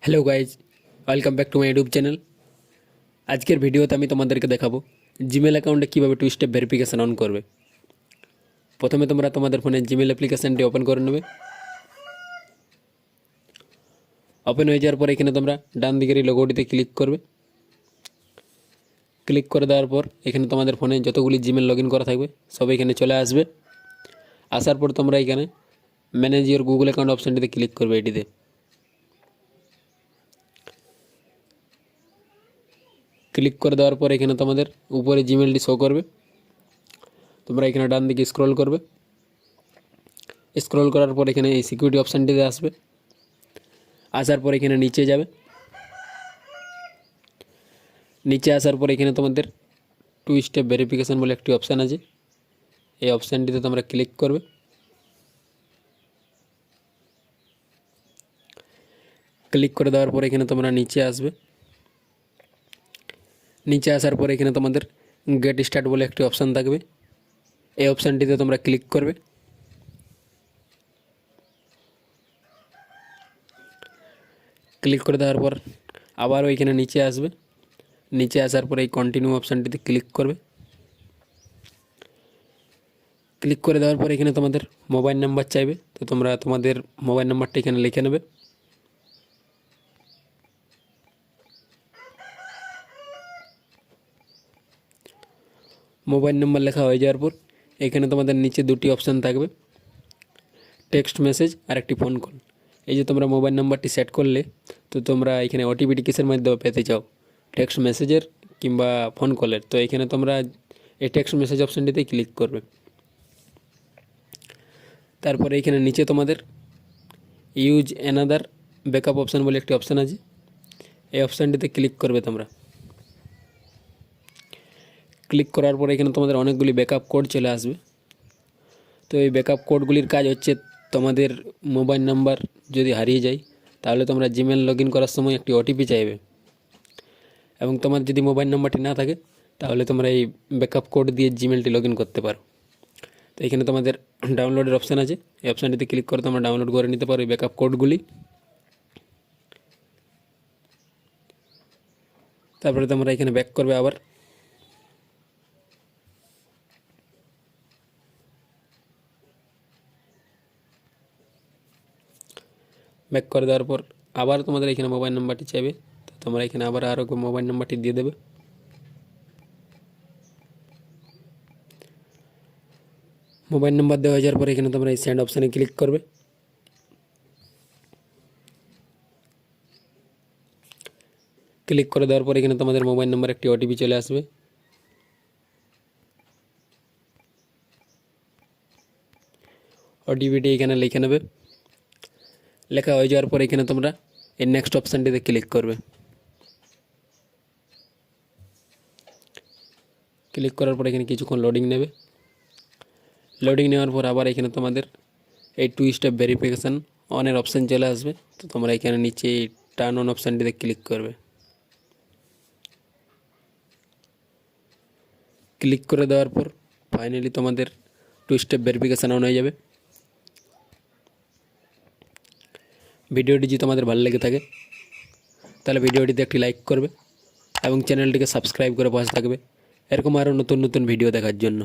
Hello guys, welcome back to my YouTube channel. আজকের ভিডিওতে আমি তোমাদেরকে দেখাবো জিমেল অ্যাকাউন্টে কীভাবে টু স্টেপ ভেরিফিকেশান অন করবে। প্রথমে তোমরা তোমাদের ফোনে জিমেল অ্যাপ্লিকেশানটি ওপেন করে নেবে। ওপেন হয়ে যাওয়ার পর এখানে তোমরা ডান দিকের এই লোগোটিতে ক্লিক করবে। ক্লিক করে দেওয়ার পর এখানে তোমাদের ফোনে যতগুলি জিমেল লগ ইন করা থাকবে সব এখানে চলে আসবে। আসার পর তোমরা এখানে ম্যানেজ ইওর গুগল অ্যাকাউন্ট অপশানটিতে ক্লিক করবে। এটিতে ক্লিক করে দেওয়ার পর এখানে তোমাদের উপরে জিমেলটি শো করবে। তোমরা এখানে ডান দিকে স্ক্রল করবে। স্ক্রল করার পর এখানে এই সিকিউরিটি অপশানটিতে আসবে। আসার পর এখানে নিচে যাবে। নিচে আসার পর এখানে তোমাদের টু স্টেপ ভেরিফিকেশান বলে একটি অপশান আছে। এই অপশানটিতে তোমরা ক্লিক করবে। ক্লিক করে দেওয়ার পর এখানে তোমরা নিচে আসবে। নিচে আসার পর এখানে তোমাদের গেট স্টার্ট বলে একটি অপশান থাকবে। এই অপশানটিতে তোমরা ক্লিক করবে। ক্লিক করে দেওয়ার পর আবারও এখানে নিচে আসবে। নিচে আসার পর এই কন্টিনিউ অপশানটিতে ক্লিক করবে। ক্লিক করে দেওয়ার পর এখানে তোমাদের মোবাইল নাম্বার চাইবে, তো তোমরা তোমাদের মোবাইল নাম্বারটা এখানে লিখে নেবে। মোবাইল নাম্বার লেখা হয়ে যাওয়ার পর এখানে তোমাদের নিচে দুটি অপশান থাকবে, টেক্সট মেসেজ আর একটি ফোন কল। এই যে তোমরা মোবাইল নাম্বারটি সেট করলে, তো তোমরা এখানে ওটিপিটি কিসের মাধ্যমে পেতে চাও, টেক্সট মেসেজের কিংবা ফোন কলের। তো এখানে তোমরা এই টেক্সট মেসেজ অপশানটিতে ক্লিক করবে। তারপরে এখানে নিচে তোমাদের ইউজ অ্যানাদার ব্যাকআপ অপশান বলে একটি অপশান আছে। এই অপশানটিতে ক্লিক করবে তোমরা। ক্লিক করার পর এখানে তোমাদের অনেকগুলি ব্যাকআপ কোড চলে আসবে। তো এই ব্যাকআপ কোডগুলির কাজ হচ্ছে, তোমাদের মোবাইল নাম্বার যদি হারিয়ে যায় তাহলে তোমরা জিমেল লগ ইন করার সময় একটি ওটিপি চাইবে, এবং তোমার যদি মোবাইল নাম্বারটি না থাকে তাহলে তোমরা এই ব্যাকআপ কোড দিয়ে জিমেলটি লগ ইন করতে পারো। তো এখানে তোমাদের ডাউনলোডের অপশান আছে। এই অপশানটিতে ক্লিক করে তোমরা ডাউনলোড করে নিতে পারো এই ব্যাকআপ কোডগুলি। তারপরে তোমরা এখানে ব্যাক করবে। আবার ব্যাক করে দেওয়ার পর আবার তোমাদের এখানে মোবাইল নাম্বারটি চাইবে, তো তোমরা এখানে আবার আরও মোবাইল নাম্বারটি দিয়ে দেবে। মোবাইল নাম্বার দেওয়া হয়ে যাওয়ার পর এখানে তোমরা এই সেন্ড অপশানে ক্লিক করবে। ক্লিক করে দেওয়ার পর এখানে তোমাদের মোবাইল নাম্বার একটি ওটিপি চলে আসবে। ওটিপিটি এখানে লিখে নেবে। লেখা হয়ে যাওয়ার পর এখানে তোমরা এই নেক্সট অপশানটিতে ক্লিক করবে। ক্লিক করার পর এখানে কিছুক্ষণ লোডিং নেবে। লোডিং নেওয়ার পর আবার এখানে তোমাদের এই টু স্টেপ ভেরিফিকেশান অনের অপশান চলে আসবে। তো তোমরা এখানে নিচে এই টার্ন অন অপশানটিতে ক্লিক করবে। ক্লিক করে দেওয়ার পর ফাইনালি তোমাদের টু স্টেপ ভেরিফিকেশান অন হয়ে যাবে। ভিডিওটি যদি তোমাদের ভালো লেগে থাকে তাহলে ভিডিওটিতে একটি লাইক করবে এবং চ্যানেলটিকে সাবস্ক্রাইব করে পাশে থাকবে এরকম আরও নতুন নতুন ভিডিও দেখার জন্য।